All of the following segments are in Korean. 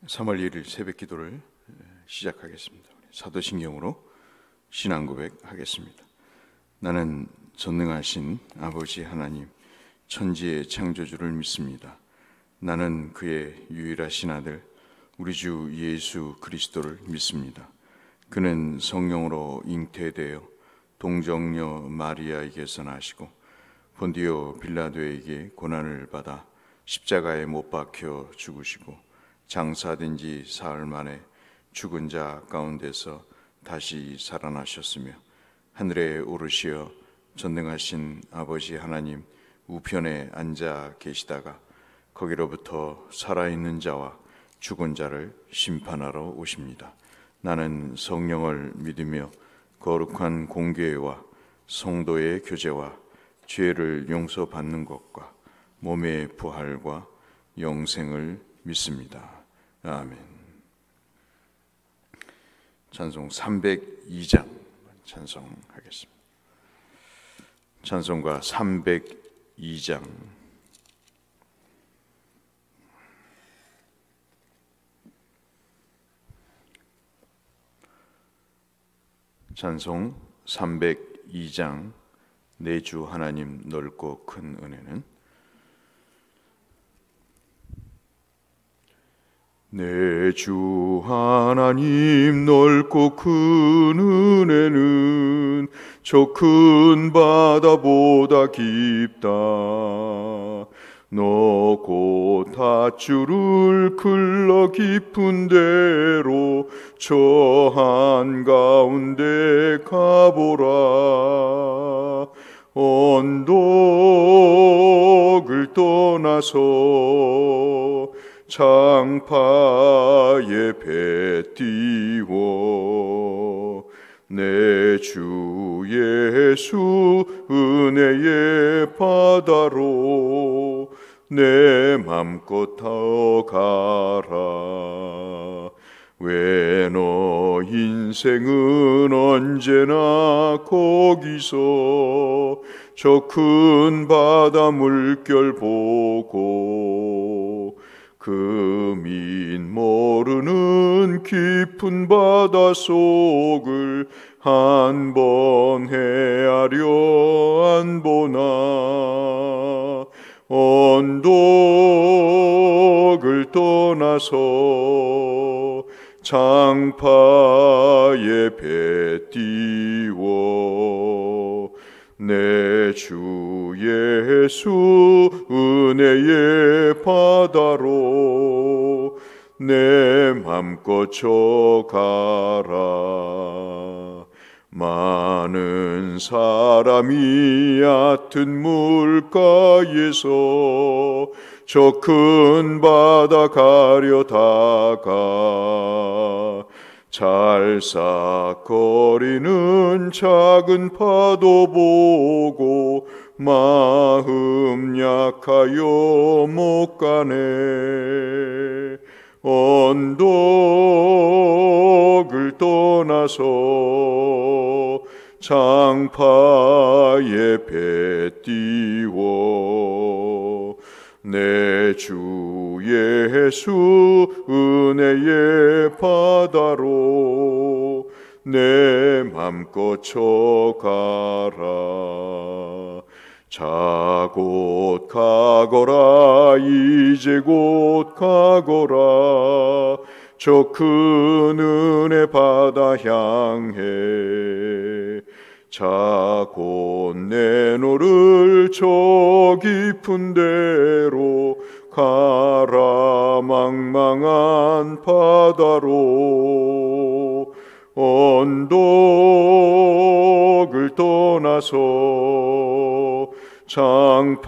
3월 1일 새벽 기도를 시작하겠습니다. 사도신경으로 신앙 고백하겠습니다. 나는 전능하신 아버지 하나님, 천지의 창조주를 믿습니다. 나는 그의 유일하신 아들, 우리 주 예수 그리스도를 믿습니다. 그는 성령으로 잉태되어 동정녀 마리아에게서 나시고 본디오 빌라도에게 고난을 받아 십자가에 못 박혀 죽으시고 장사된 지 사흘 만에 죽은 자 가운데서 다시 살아나셨으며 하늘에 오르시어 전능하신 아버지 하나님 우편에 앉아 계시다가 거기로부터 살아있는 자와 죽은 자를 심판하러 오십니다. 나는 성령을 믿으며 거룩한 공교회와 성도의 교제와 죄를 용서받는 것과 몸의 부활과 영생을 믿습니다. 아멘. 찬송 302장 찬송하겠습니다. 찬송가 302장. 찬송 302장. 내 주 하나님 넓고 큰 은혜는 내 주 하나님 넓고 큰 은혜는 저 큰 바다보다 깊다. 너 곧 닷줄을 흘러 깊은 데로 저 한가운데 가보라. 언덕을 떠나서 창파에 배 띄워 내 주 예수 은혜의 바다로 내 맘껏 타어가라. 왜 너 인생은 언제나 거기서 저 큰 바다 물결 보고 금인 모르는 깊은 바다 속을 한 번 헤아려 안 보나. 언덕을 떠나서 창파에 배 띄워 내 주 예수 은혜의 바다로 내 맘껏 져가라. 많은 사람이 얕은 물가에서 저 큰 바다 가려다가 찰싹거리는 작은 파도 보고 마음 약하여 못 가네. 언덕을 떠나서 창파에 배 띄워 내 주 예수 은혜의 바다로 내 맘껏 져가라. 자 곧 가거라. 이제 곧 가거라. 저 큰 은혜 바다 향해 자 곧 내노를 저 깊은 데로 가라. 망망한 바다로 언덕을 떠나서 창파에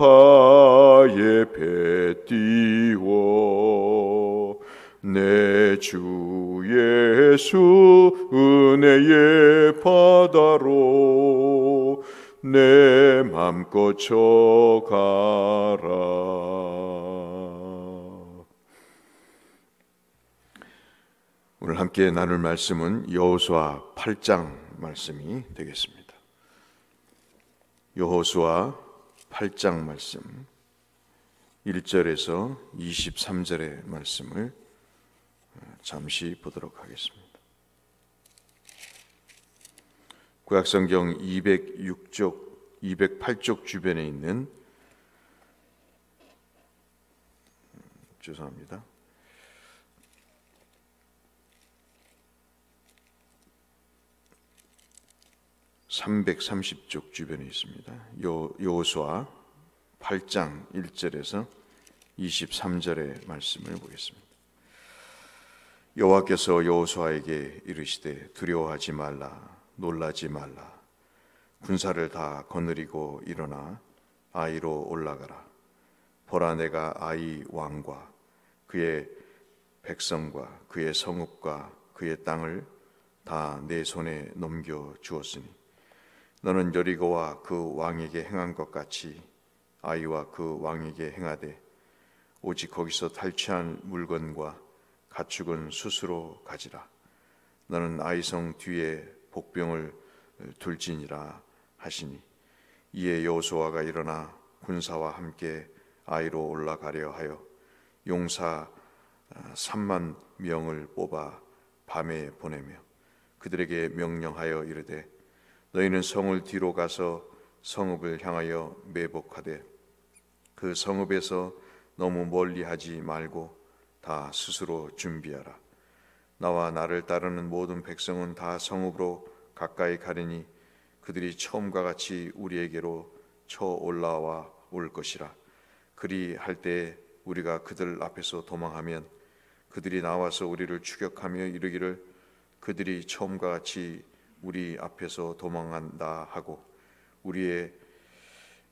배 띄워 내 주 예수 은혜의 바다로 내 맘껏 져가라. 오늘 함께 나눌 말씀은 여호수아 8장 말씀이 되겠습니다. 여호수아 8장 말씀 1절에서 23절의 말씀을 잠시 보도록 하겠습니다. 구약성경 206쪽, 208쪽 주변에 있는 죄송합니다. 330쪽 주변에 있습니다. 여호수아 8장 1절에서 23절의 말씀을 보겠습니다. 여호와께서 여호수아에게 이르시되 두려워하지 말라, 놀라지 말라. 군사를 다 거느리고 일어나 아이로 올라가라. 보라, 내가 아이 왕과 그의 백성과 그의 성읍과 그의 땅을 다 내 손에 넘겨 주었으니 너는 여리고와 그 왕에게 행한 것 같이 아이와 그 왕에게 행하되 오직 거기서 탈취한 물건과 가축은 스스로 가지라. 너는 아이성 뒤에 복병을 둘지니라 하시니 이에 여호수아가 일어나 군사와 함께 아이로 올라가려 하여 용사 3만 명을 뽑아 밤에 보내며 그들에게 명령하여 이르되 너희는 성을 뒤로 가서 성읍을 향하여 매복하되 그 성읍에서 너무 멀리 하지 말고 다 스스로 준비하라. 나와 나를 따르는 모든 백성은 다 성읍으로 가까이 가리니 그들이 처음과 같이 우리에게로 쳐 올라와 올 것이라. 그리할 때에 우리가 그들 앞에서 도망하면 그들이 나와서 우리를 추격하며 이르기를 그들이 처음과 같이 우리 앞에서 도망한다 하고 우리의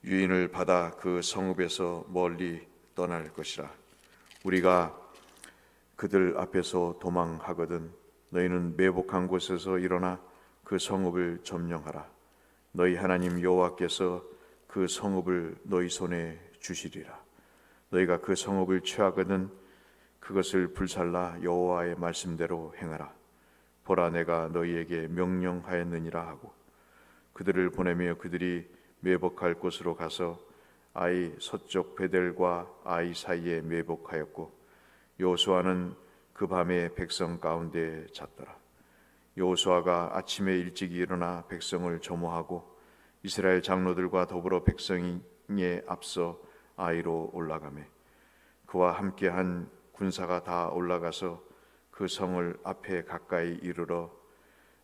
유인을 받아 그 성읍에서 멀리 떠날 것이라. 우리가 그들 앞에서 도망하거든 너희는 매복한 곳에서 일어나 그 성읍을 점령하라. 너희 하나님 여호와께서 그 성읍을 너희 손에 주시리라. 너희가 그 성읍을 취하거든 그것을 불살라 여호와의 말씀대로 행하라. 보라, 내가 너희에게 명령하였느니라 하고 그들을 보내며 그들이 매복할 곳으로 가서 아이 서쪽 베델과 아이 사이에 매복하였고 여호수아는 그 밤에 백성 가운데 잤더라. 여호수아가 아침에 일찍 일어나 백성을 점호하고 이스라엘 장로들과 더불어 백성에 앞서 아이로 올라가매 그와 함께한 군사가 다 올라가서 그 성을 앞에 가까이 이르러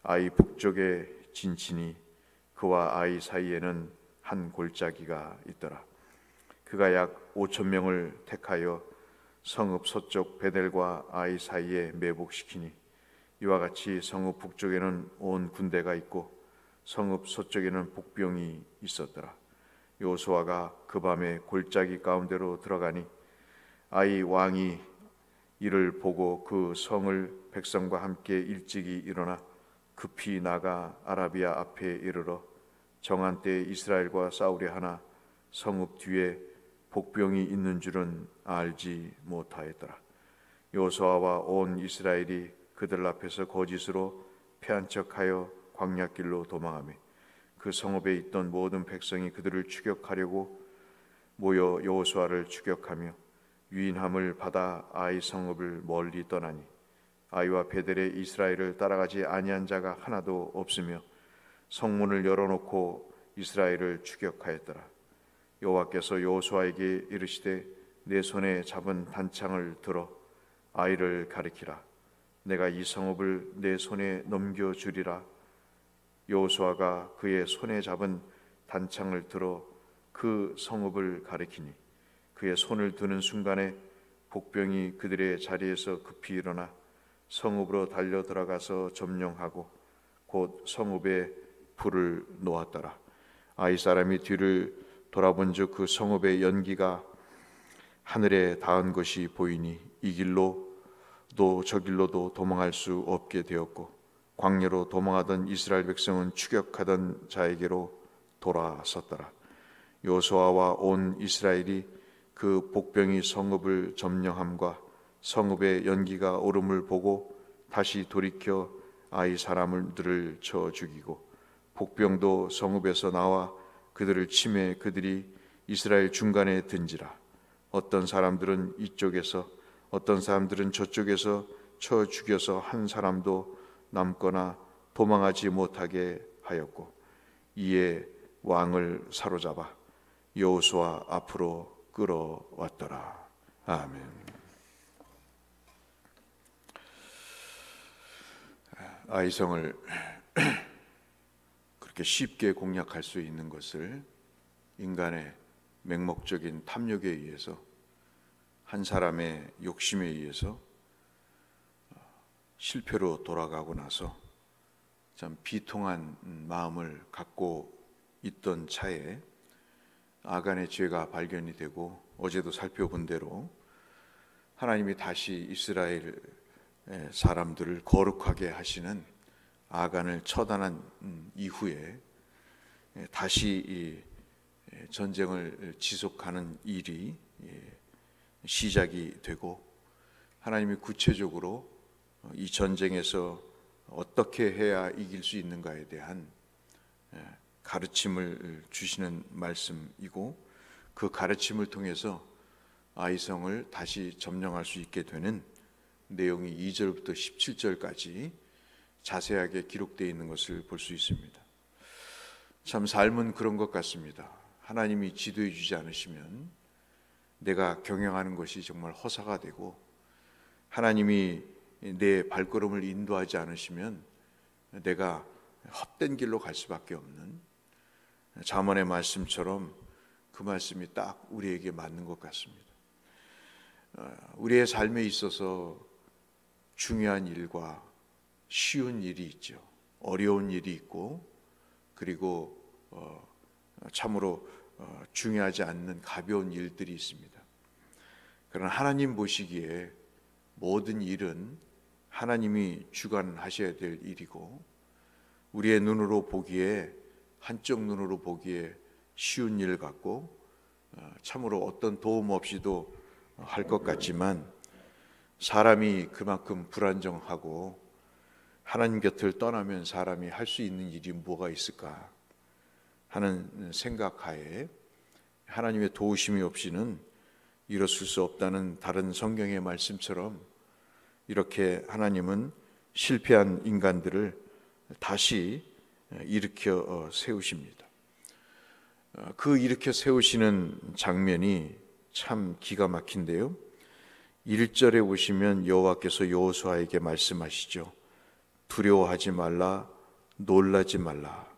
아이 북쪽에 진치니 그와 아이 사이에는 한 골짜기가 있더라. 그가 약 5천 명을 택하여 성읍 서쪽 베델과 아이 사이에 매복시키니 이와 같이 성읍 북쪽에는 온 군대가 있고 성읍 서쪽에는 복병이 있었더라. 여호수아가 그 밤에 골짜기 가운데로 들어가니 아이 왕이 이를 보고 그 성을 백성과 함께 일찍이 일어나 급히 나가 아라비아 앞에 이르러 정한 때에 이스라엘과 싸우려 하나 성읍 뒤에 복병이 있는 줄은 알지 못하였더라. 여호수아와 온 이스라엘이 그들 앞에서 거짓으로 패한 척하여 광야길로 도망하며 그 성읍에 있던 모든 백성이 그들을 추격하려고 모여 여호수아를 추격하며 유인함을 받아 아이 성읍을 멀리 떠나니 아이와 베델에 이스라엘을 따라가지 아니한 자가 하나도 없으며 성문을 열어놓고 이스라엘을 추격하였더라. 여호와께서 여호수아에게 이르시되 내 손에 잡은 단창을 들어 아이를 가리키라. 내가 이 성읍을 내 손에 넘겨주리라. 여호수아가 그의 손에 잡은 단창을 들어 그 성읍을 가리키니 그의 손을 드는 순간에 복병이 그들의 자리에서 급히 일어나 성읍으로 달려 들어가서 점령하고 곧 성읍에 불을 놓았더라. 아이 사람이 뒤를 돌아본즉 그 성읍의 연기가 하늘에 닿은 것이 보이니 이 길로도 저 길로도 도망할 수 없게 되었고 광야로 도망하던 이스라엘 백성은 추격하던 자에게로 돌아섰더라. 여호수아와 온 이스라엘이 그 복병이 성읍을 점령함과 성읍의 연기가 오름을 보고 다시 돌이켜 아이 사람들을 쳐 죽이고 복병도 성읍에서 나와 그들을 치매 그들이 이스라엘 중간에 든지라. 어떤 사람들은 이쪽에서 어떤 사람들은 저쪽에서 쳐 죽여서 한 사람도 남거나 도망하지 못하게 하였고, 이에 왕을 사로잡아 여호수아 앞으로 끌어왔더라. 아멘. 아이성을 그렇게 쉽게 공략할 수 있는 것을 인간의 맹목적인 탐욕에 의해서, 한 사람의 욕심에 의해서 실패로 돌아가고 나서 참 비통한 마음을 갖고 있던 차에 아간의 죄가 발견이 되고, 어제도 살펴본 대로 하나님이 다시 이스라엘 사람들을 거룩하게 하시는 아간을 처단한 이후에 다시 이 전쟁을 지속하는 일이 시작이 되고, 하나님이 구체적으로 이 전쟁에서 어떻게 해야 이길 수 있는가에 대한 가르침을 주시는 말씀이고, 그 가르침을 통해서 아이성을 다시 점령할 수 있게 되는 내용이 2절부터 17절까지 자세하게 기록되어 있는 것을 볼 수 있습니다. 참 삶은 그런 것 같습니다. 하나님이 지도해 주지 않으시면 내가 경영하는 것이 정말 허사가 되고, 하나님이 내 발걸음을 인도하지 않으시면 내가 헛된 길로 갈 수밖에 없는, 잠언의 말씀처럼 그 말씀이 딱 우리에게 맞는 것 같습니다. 우리의 삶에 있어서 중요한 일과 쉬운 일이 있죠. 어려운 일이 있고, 그리고 참으로 중요하지 않는 가벼운 일들이 있습니다. 그러나 하나님 보시기에 모든 일은 하나님이 주관하셔야 될 일이고, 우리의 눈으로 보기에, 한쪽 눈으로 보기에 쉬운 일 같고, 참으로 어떤 도움 없이도 할 것 같지만, 사람이 그만큼 불안정하고 하나님 곁을 떠나면 사람이 할 수 있는 일이 뭐가 있을까 하는 생각하에, 하나님의 도우심이 없이는 일어설 수 없다는 다른 성경의 말씀처럼, 이렇게 하나님은 실패한 인간들을 다시 일으켜 세우십니다. 그 일으켜 세우시는 장면이 참 기가 막힌데요, 1절에 보시면 여호와께서 여호수아에게 말씀하시죠. 두려워하지 말라, 놀라지 말라,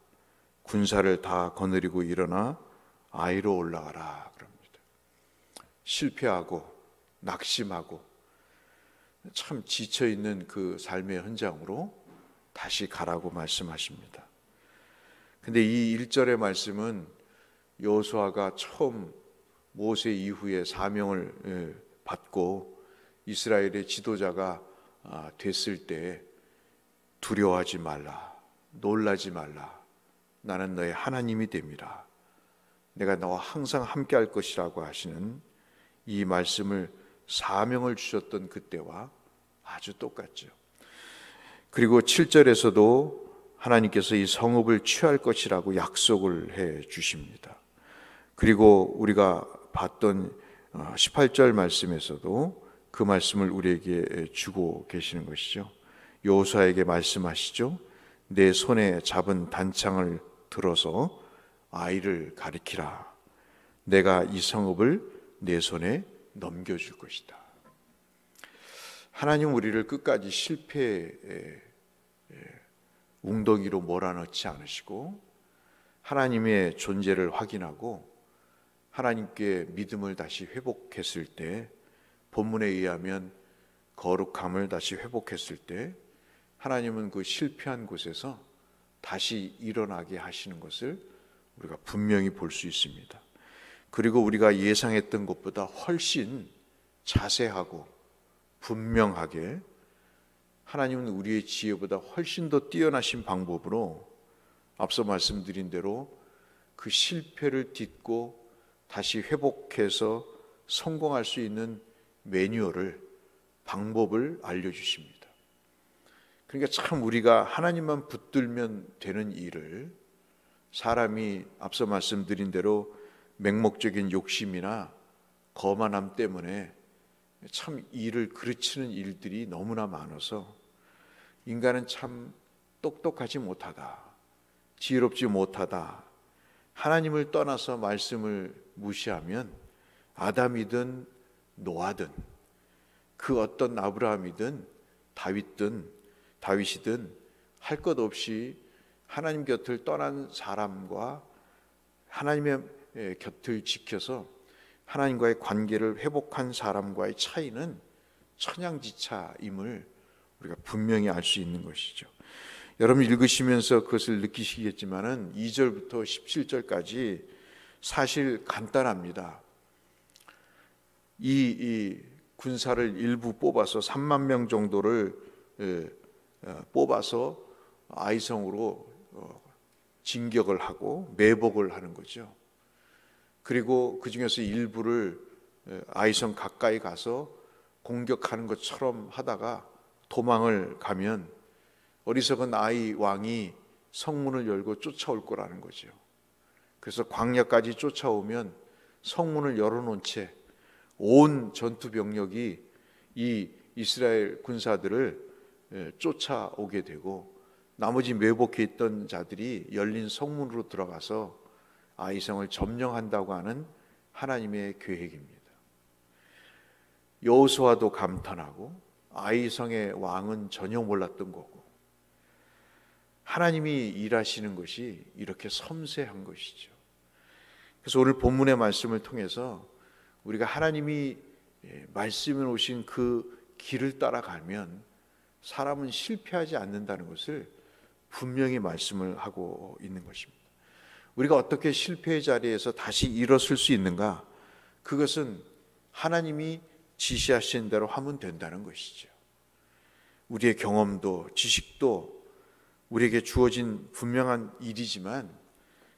군사를 다 거느리고 일어나 아이로 올라가라 그럽니다. 실패하고 낙심하고 참 지쳐있는 그 삶의 현장으로 다시 가라고 말씀하십니다. 근데 이 1절의 말씀은 여호수아가 처음 모세 이후에 사명을 받고 이스라엘의 지도자가 됐을 때, 두려워하지 말라, 놀라지 말라, 나는 너의 하나님이 됨이라, 내가 너와 항상 함께 할 것이라고 하시는 이 말씀을, 사명을 주셨던 그때와 아주 똑같죠. 그리고 7절에서도 하나님께서 이 성읍을 취할 것이라고 약속을 해 주십니다. 그리고 우리가 봤던 18절 말씀에서도 그 말씀을 우리에게 주고 계시는 것이죠. 여호수아에게 말씀하시죠. 내 손에 잡은 단창을 들어서 아이를 가리키라. 내가 이 성읍을 내 손에 넘겨줄 것이다. 하나님 우리를 끝까지 실패의 웅덩이로 몰아넣지 않으시고, 하나님의 존재를 확인하고 하나님께 믿음을 다시 회복했을 때, 본문에 의하면 거룩함을 다시 회복했을 때, 하나님은 그 실패한 곳에서 다시 일어나게 하시는 것을 우리가 분명히 볼 수 있습니다. 그리고 우리가 예상했던 것보다 훨씬 자세하고 분명하게, 하나님은 우리의 지혜보다 훨씬 더 뛰어나신 방법으로 앞서 말씀드린 대로 그 실패를 딛고 다시 회복해서 성공할 수 있는 매뉴얼을, 방법을 알려주십니다. 그러니까 참 우리가 하나님만 붙들면 되는 일을, 사람이 앞서 말씀드린 대로 맹목적인 욕심이나 거만함 때문에 참 일을 그르치는 일들이 너무나 많아서 인간은 참 똑똑하지 못하다, 지혜롭지 못하다, 하나님을 떠나서 말씀을 무시하면 아담이든 노아든 그 어떤 아브라함이든 다윗이든 할 것 없이 하나님 곁을 떠난 사람과 하나님의 곁을 지켜서 하나님과의 관계를 회복한 사람과의 차이는 천양지차임을 우리가 분명히 알 수 있는 것이죠. 여러분 읽으시면서 그것을 느끼시겠지만은 2절부터 17절까지 사실 간단합니다. 이 군사를 일부 뽑아서 3만 명 정도를 뽑아서 아이성으로 진격을 하고 매복을 하는 거죠. 그리고 그 중에서 일부를 아이성 가까이 가서 공격하는 것처럼 하다가 도망을 가면 어리석은 아이 왕이 성문을 열고 쫓아올 거라는 거죠. 그래서 광야까지 쫓아오면 성문을 열어놓은 채 온 전투 병력이 이 이스라엘 군사들을 쫓아오게 되고 나머지 매복해 있던 자들이 열린 성문으로 들어가서 아이성을 점령한다고 하는 하나님의 계획입니다. 여호수아도 감탄하고 아이성의 왕은 전혀 몰랐던 거고 하나님이 일하시는 것이 이렇게 섬세한 것이죠. 그래서 오늘 본문의 말씀을 통해서 우리가 하나님이 말씀해 오신 그 길을 따라가면 사람은 실패하지 않는다는 것을 분명히 말씀을 하고 있는 것입니다. 우리가 어떻게 실패의 자리에서 다시 일어설 수 있는가? 그것은 하나님이 지시하신 대로 하면 된다는 것이죠. 우리의 경험도 지식도 우리에게 주어진 분명한 일이지만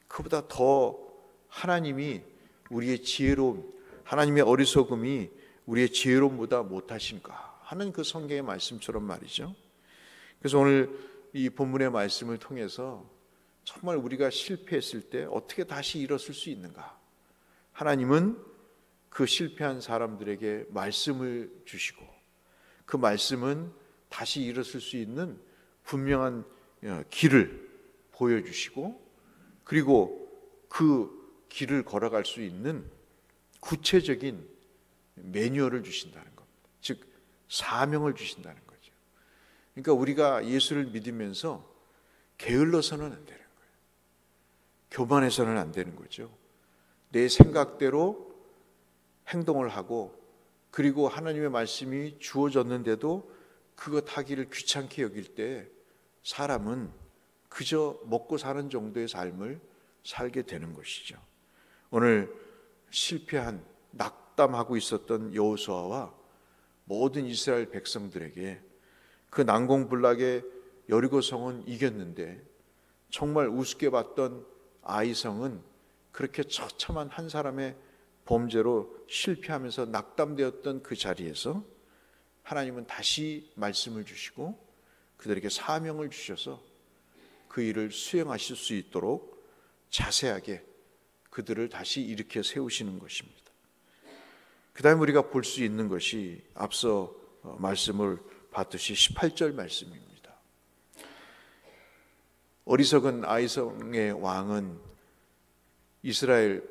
그보다 더 하나님이 우리의 지혜로움, 하나님의 어리석음이 우리의 지혜로움보다 못하신가 하는 그 성경의 말씀처럼 말이죠. 그래서 오늘 이 본문의 말씀을 통해서 정말 우리가 실패했을 때 어떻게 다시 일어설 수 있는가? 하나님은 그 실패한 사람들에게 말씀을 주시고 그 말씀은 다시 일어설 수 있는 분명한 길을 보여주시고 그리고 그 길을 걸어갈 수 있는 구체적인 매뉴얼을 주신다는 겁니다. 즉 사명을 주신다는 거죠. 그러니까 우리가 예수를 믿으면서 게을러서는 안 되는 거예요. 교만해서는 안 되는 거죠. 내 생각대로 행동을 하고 그리고 하나님의 말씀이 주어졌는데도 그것 하기를 귀찮게 여길 때 사람은 그저 먹고 사는 정도의 삶을 살게 되는 것이죠. 오늘 실패한 낙담하고 있었던 여호수아와 모든 이스라엘 백성들에게 그 난공불락의 여리고성은 이겼는데 정말 우습게 봤던 아이성은 그렇게 처참한 한 사람의 범죄로 실패하면서 낙담되었던 그 자리에서 하나님은 다시 말씀을 주시고 그들에게 사명을 주셔서 그 일을 수행하실 수 있도록 자세하게 그들을 다시 일으켜 세우시는 것입니다. 그 다음에 우리가 볼 수 있는 것이 앞서 말씀을 봤듯이 18절 말씀입니다. 어리석은 아이성의 왕은 이스라엘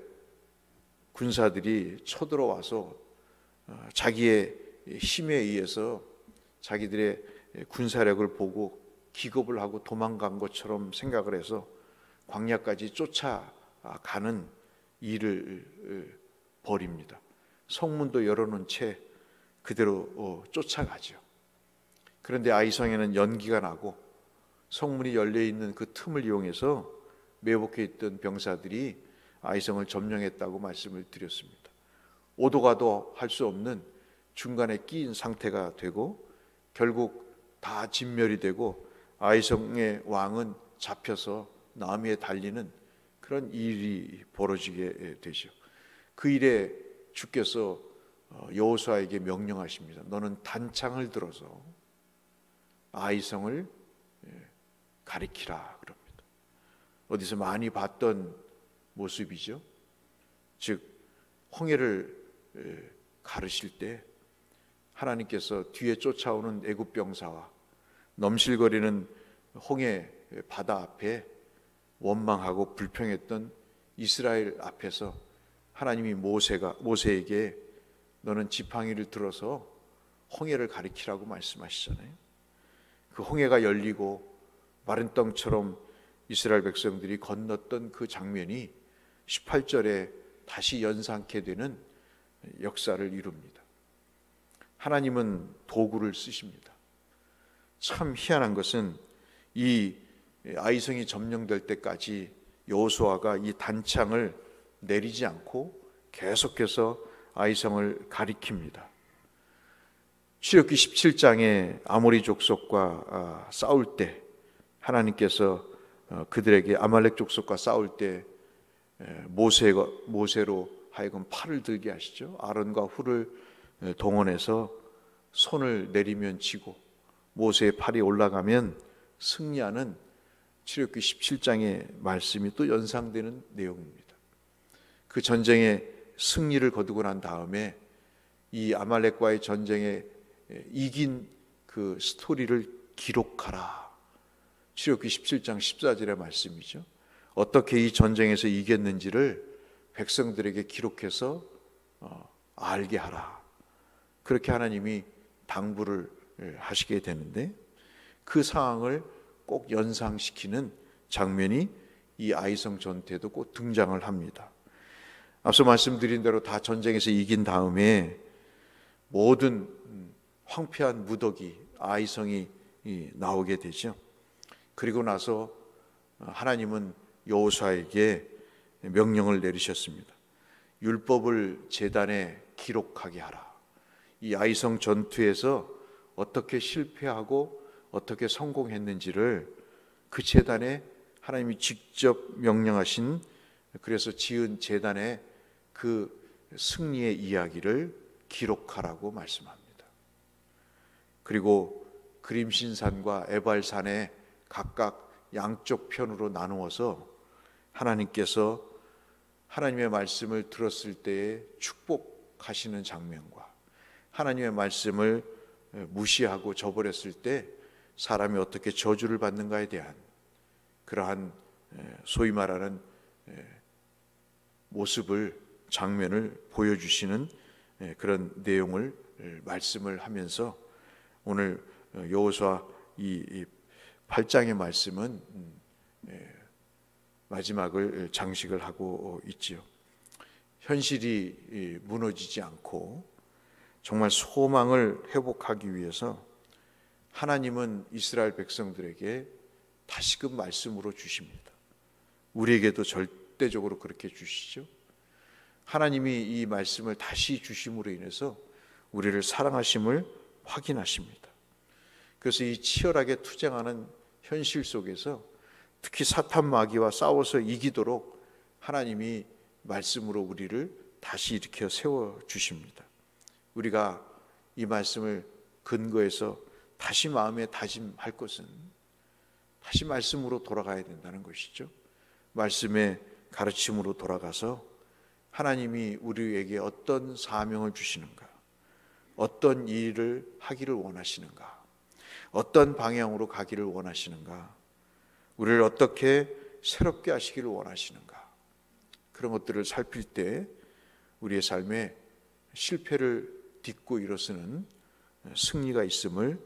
군사들이 쳐들어와서 자기의 힘에 의해서 자기들의 군사력을 보고 기겁을 하고 도망간 것처럼 생각을 해서 광야까지 쫓아가는 일을 벌입니다. 성문도 열어놓은 채 그대로 쫓아가죠. 그런데 아이성에는 연기가 나고 성문이 열려있는 그 틈을 이용해서 매복해 있던 병사들이 아이성을 점령했다고 말씀을 드렸습니다. 오도 가도 할 수 없는 중간에 끼인 상태가 되고 결국 다 진멸이 되고 아이성의 왕은 잡혀서 나무에 달리는 그런 일이 벌어지게 되죠. 그 일에 주께서 여호수아에게 명령하십니다. 너는 단창을 들어서 아이성을 가리키라 그럽니다. 어디서 많이 봤던 모습이죠. 즉 홍해를 가르실 때 하나님께서 뒤에 쫓아오는 애굽 병사와 넘실거리는 홍해 바다 앞에 원망하고 불평했던 이스라엘 앞에서 하나님이 모세에게 너는 지팡이를 들어서 홍해를 가리키라고 말씀하시잖아요. 그 홍해가 열리고 마른 땅처럼 이스라엘 백성들이 건넜던 그 장면이 18절에 다시 연상케 되는 역사를 이룹니다. 하나님은 도구를 쓰십니다. 참 희한한 것은 이 아이성이 점령될 때까지 여호수아가 이 단창을 내리지 않고 계속해서 아이성을 가리킵니다. 출애굽기 17장에 아모리 족속과 싸울 때 하나님께서 그들에게 아말렉 족속과 싸울 때 모세로 하여금 팔을 들게 하시죠. 아론과 훌을 동원해서 손을 내리면 지고 모세의 팔이 올라가면 승리하는 출애굽기 17장의 말씀이 또 연상되는 내용입니다. 그 전쟁에 승리를 거두고 난 다음에 이 아말렉과의 전쟁에 이긴 그 스토리를 기록하라. 출애굽기 17장 14절의 말씀이죠. 어떻게 이 전쟁에서 이겼는지를 백성들에게 기록해서 알게 하라. 그렇게 하나님이 당부를 하시게 되는데 그 상황을 꼭 연상시키는 장면이 이 아이성 전투에도 꼭 등장을 합니다. 앞서 말씀드린 대로 다 전쟁에서 이긴 다음에 모든 황폐한 무더기 아이성이 나오게 되죠. 그리고 나서 하나님은 여호수아에게 명령을 내리셨습니다. 율법을 제단에 기록하게 하라. 이 아이성 전투에서 어떻게 실패하고 어떻게 성공했는지를 그 제단에 하나님이 직접 명령하신, 그래서 지은 제단에 그 승리의 이야기를 기록하라고 말씀합니다. 그리고 그림신산과 에발산에 각각 양쪽 편으로 나누어서 하나님께서 하나님의 말씀을 들었을 때에 축복하시는 장면과 하나님의 말씀을 무시하고 저버렸을 때 사람이 어떻게 저주를 받는가에 대한 그러한 소위 말하는 모습을, 장면을 보여주시는 그런 내용을 말씀을 하면서 오늘 여호수아 이 8장의 말씀은 마지막을 장식을 하고 있지요. 현실이 무너지지 않고 정말 소망을 회복하기 위해서 하나님은 이스라엘 백성들에게 다시금 말씀으로 주십니다. 우리에게도 절대적으로 그렇게 주시죠. 하나님이 이 말씀을 다시 주심으로 인해서 우리를 사랑하심을 확인하십니다. 그래서 이 치열하게 투쟁하는 현실 속에서 특히 사탄 마귀와 싸워서 이기도록 하나님이 말씀으로 우리를 다시 일으켜 세워주십니다. 우리가 이 말씀을 근거해서 다시 마음에 다짐할 것은 다시 말씀으로 돌아가야 된다는 것이죠. 말씀의 가르침으로 돌아가서 하나님이 우리에게 어떤 사명을 주시는가, 어떤 일을 하기를 원하시는가, 어떤 방향으로 가기를 원하시는가, 우리를 어떻게 새롭게 하시기를 원하시는가, 그런 것들을 살필 때 우리의 삶에 실패를 딛고 일어서는 승리가 있음을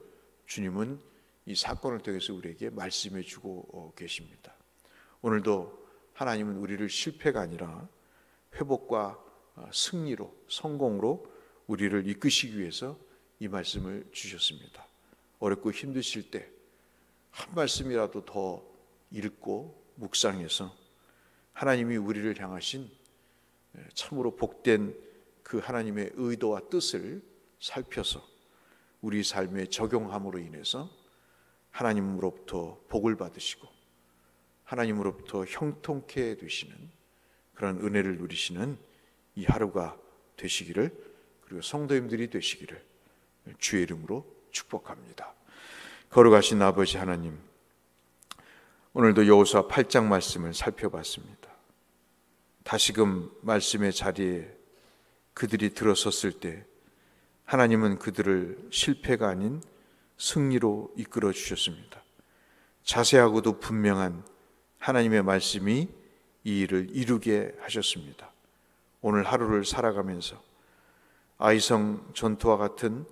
주님은 이 사건을 통해서 우리에게 말씀해 주고 계십니다. 오늘도 하나님은 우리를 실패가 아니라 회복과 승리로, 성공으로 우리를 이끄시기 위해서 이 말씀을 주셨습니다. 어렵고 힘드실 때 한 말씀이라도 더 읽고 묵상해서 하나님이 우리를 향하신 참으로 복된 그 하나님의 의도와 뜻을 살펴서 우리 삶에 적용함으로 인해서 하나님으로부터 복을 받으시고 하나님으로부터 형통케 되시는 그런 은혜를 누리시는 이 하루가 되시기를, 그리고 성도님들이 되시기를 주의 이름으로 축복합니다. 거룩하신 아버지 하나님, 오늘도 여호수아 8장 말씀을 살펴봤습니다. 다시금 말씀의 자리에 그들이 들어섰을 때 하나님은 그들을 실패가 아닌 승리로 이끌어 주셨습니다. 자세하고도 분명한 하나님의 말씀이 이 일을 이루게 하셨습니다. 오늘 하루를 살아가면서 아이성 전투와 같은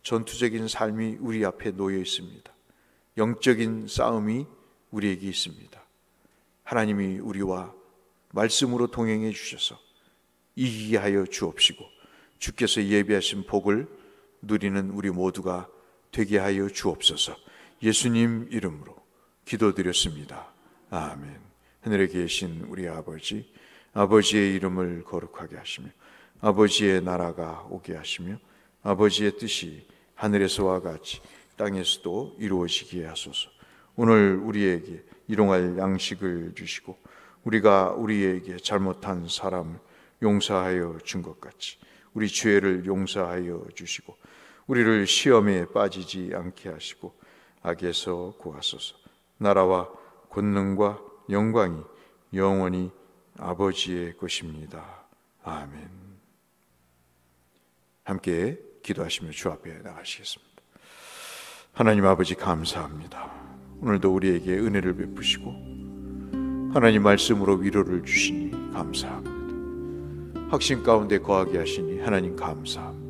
전투적인 삶이 우리 앞에 놓여 있습니다. 영적인 싸움이 우리에게 있습니다. 하나님이 우리와 말씀으로 동행해 주셔서 이기게 하여 주옵시고 주께서 예비하신 복을 누리는 우리 모두가 되게 하여 주옵소서. 예수님 이름으로 기도드렸습니다. 아멘. 하늘에 계신 우리 아버지, 아버지의 이름을 거룩하게 하시며 아버지의 나라가 오게 하시며 아버지의 뜻이 하늘에서와 같이 땅에서도 이루어지게 하소서. 오늘 우리에게 일용할 양식을 주시고 우리가 우리에게 잘못한 사람을 용서하여 준 것 같이 우리 죄를 용서하여 주시고 우리를 시험에 빠지지 않게 하시고 악에서 구하소서. 나라와 권능과 영광이 영원히 아버지의 것입니다. 아멘. 함께 기도하시며 주 앞에 나가시겠습니다. 하나님 아버지 감사합니다. 오늘도 우리에게 은혜를 베푸시고 하나님 말씀으로 위로를 주시니 감사합니다. 확신 가운데 거하게 하시니 하나님 감사합니다.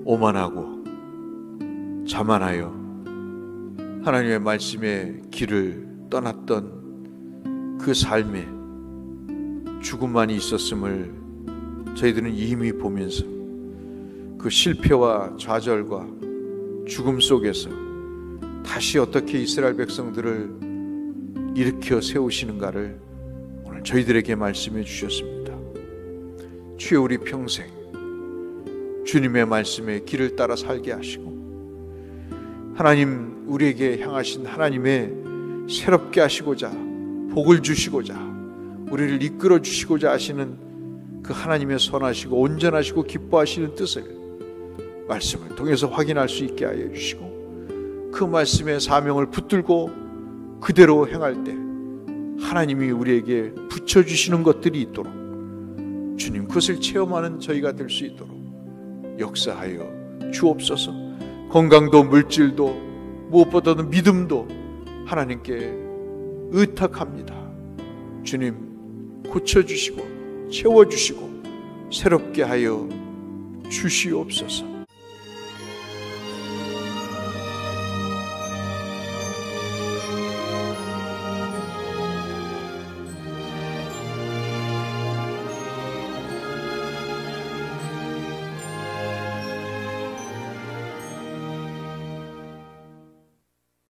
오만하고 자만하여 하나님의 말씀의 길을 떠났던 그 삶에 죽음만이 있었음을 저희들은 이미 보면서 그 실패와 좌절과 죽음 속에서 다시 어떻게 이스라엘 백성들을 일으켜 세우시는가를 오늘 저희들에게 말씀해 주셨습니다. 주여 우리 평생 주님의 말씀의 길을 따라 살게 하시고 하나님 우리에게 향하신 하나님의 새롭게 하시고자 복을 주시고자 우리를 이끌어 주시고자 하시는 그 하나님의 선하시고 온전하시고 기뻐하시는 뜻을 말씀을 통해서 확인할 수 있게 하여 주시고 그 말씀의 사명을 붙들고 그대로 행할 때 하나님이 우리에게 붙여주시는 것들이 있도록 주님 그것을 체험하는 저희가 될 수 있도록 역사하여 주옵소서. 건강도 물질도 무엇보다도 믿음도 하나님께 의탁합니다. 주님 고쳐주시고 채워주시고 새롭게 하여 주시옵소서.